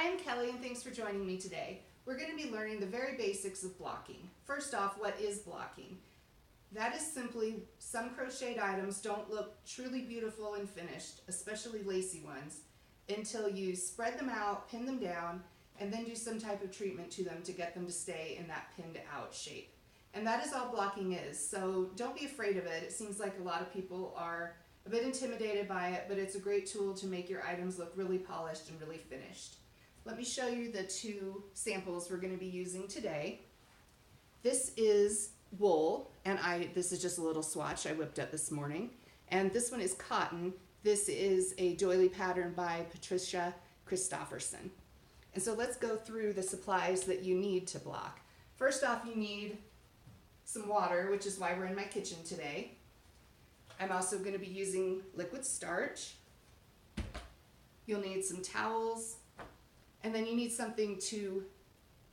Hi, I'm Kelly and thanks for joining me today. We're going to be learning the very basics of blocking. First off, what is blocking? That is simply some crocheted items don't look truly beautiful and finished, especially lacy ones, until you spread them out, pin them down, and then do some type of treatment to them to get them to stay in that pinned out shape. And that is all blocking is, so don't be afraid of it. It seems like a lot of people are a bit intimidated by it, but it's a great tool to make your items look really polished and really finished. Let me show you the two samples we're going to be using today. This is wool, and this is just a little swatch I whipped up this morning. And this one is cotton. This is a doily pattern by Patricia Christopherson. And so let's go through the supplies that you need to block. First off, you need some water, which is why we're in my kitchen today. I'm also going to be using liquid starch. You'll need some towels, and then you need something to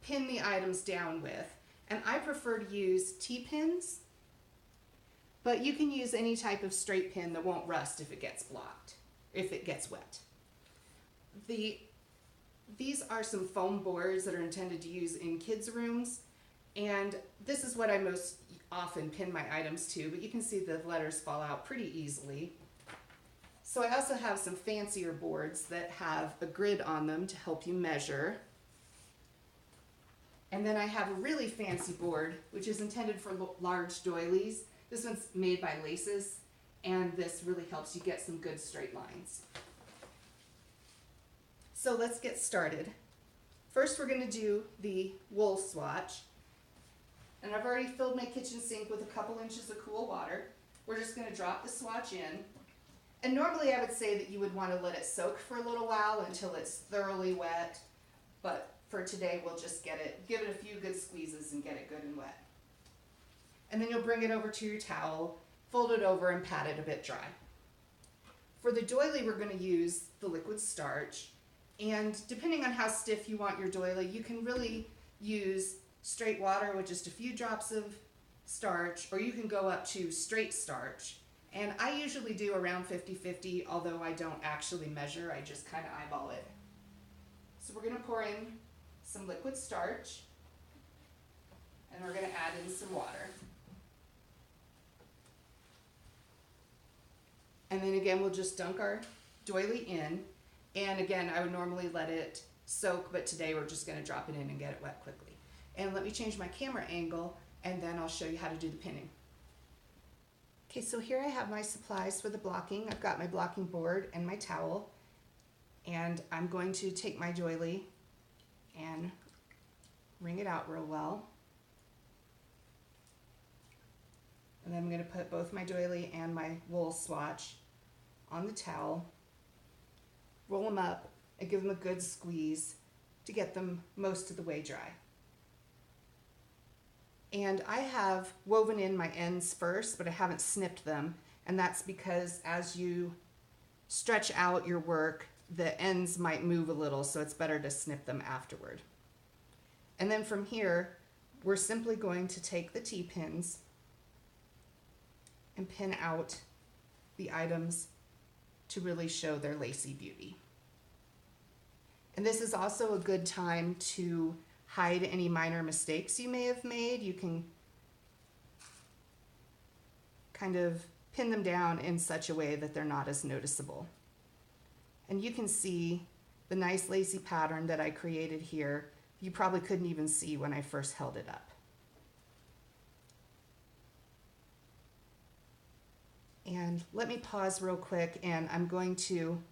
pin the items down with. And I prefer to use T-pins, but you can use any type of straight pin that won't rust if it gets blocked, if it gets wet. These are some foam boards that are intended to use in kids' rooms, and this is what I most often pin my items to, but you can see the letters fall out pretty easily. So I also have some fancier boards that have a grid on them to help you measure. And then I have a really fancy board, which is intended for large doilies. This one's made by Laces, and this really helps you get some good straight lines. So let's get started. First, we're going to do the wool swatch. And I've already filled my kitchen sink with a couple inches of cool water. We're just going to drop the swatch in. And normally I would say that you would want to let it soak for a little while until it's thoroughly wet, but for today we'll just give it a few good squeezes and get it good and wet. And then you'll bring it over to your towel, fold it over and pat it a bit dry. For the doily we're going to use the liquid starch, and depending on how stiff you want your doily, you can really use straight water with just a few drops of starch, or you can go up to straight starch. And I usually do around 50-50, although I don't actually measure, I just kind of eyeball it. So we're going to pour in some liquid starch, and we're going to add in some water. And then again, we'll just dunk our doily in. And again, I would normally let it soak, but today we're just going to drop it in and get it wet quickly. And let me change my camera angle, and then I'll show you how to do the pinning. Okay, so here I have my supplies for the blocking. I've got my blocking board and my towel, and I'm going to take my doily and wring it out real well. And then I'm going to put both my doily and my wool swatch on the towel, roll them up, and give them a good squeeze to get them most of the way dry. And I have woven in my ends first, but I haven't snipped them, and that's because as you stretch out your work, the ends might move a little, so it's better to snip them afterward. And then from here, we're simply going to take the T-pins and pin out the items to really show their lacy beauty. And this is also a good time to hide any minor mistakes you may have made. You can kind of pin them down in such a way that they're not as noticeable. And you can see the nice lacy pattern that I created here. You probably couldn't even see when I first held it up. And let me pause real quick, and I'm going to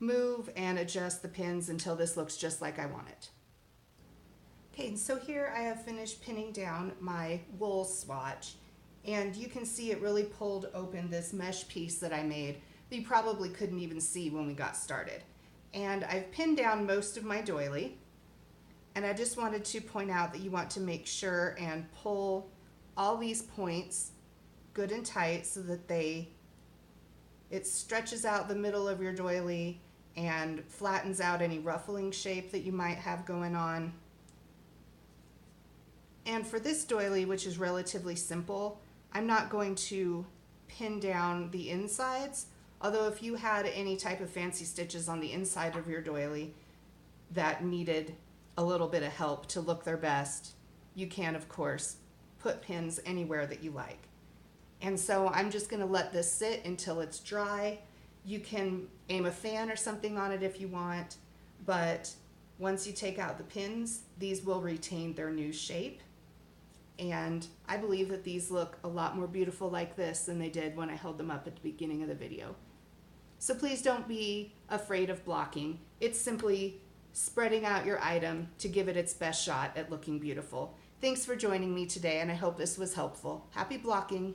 move and adjust the pins until this looks just like I want it. Okay, and so here I have finished pinning down my wool swatch, and you can see it really pulled open this mesh piece that I made that you probably couldn't even see when we got started. And I've pinned down most of my doily, and I just wanted to point out that you want to make sure and pull all these points good and tight so that it stretches out the middle of your doily and flattens out any ruffling shape that you might have going on. And for this doily, which is relatively simple, I'm not going to pin down the insides, although if you had any type of fancy stitches on the inside of your doily, that needed a little bit of help to look their best, you can, of course, put pins anywhere that you like. And so I'm just going to let this sit until it's dry. You can aim a fan or something on it if you want, but once you take out the pins, these will retain their new shape. And I believe that these look a lot more beautiful like this than they did when I held them up at the beginning of the video. So please don't be afraid of blocking. It's simply spreading out your item to give it its best shot at looking beautiful. Thanks for joining me today, and I hope this was helpful. Happy blocking!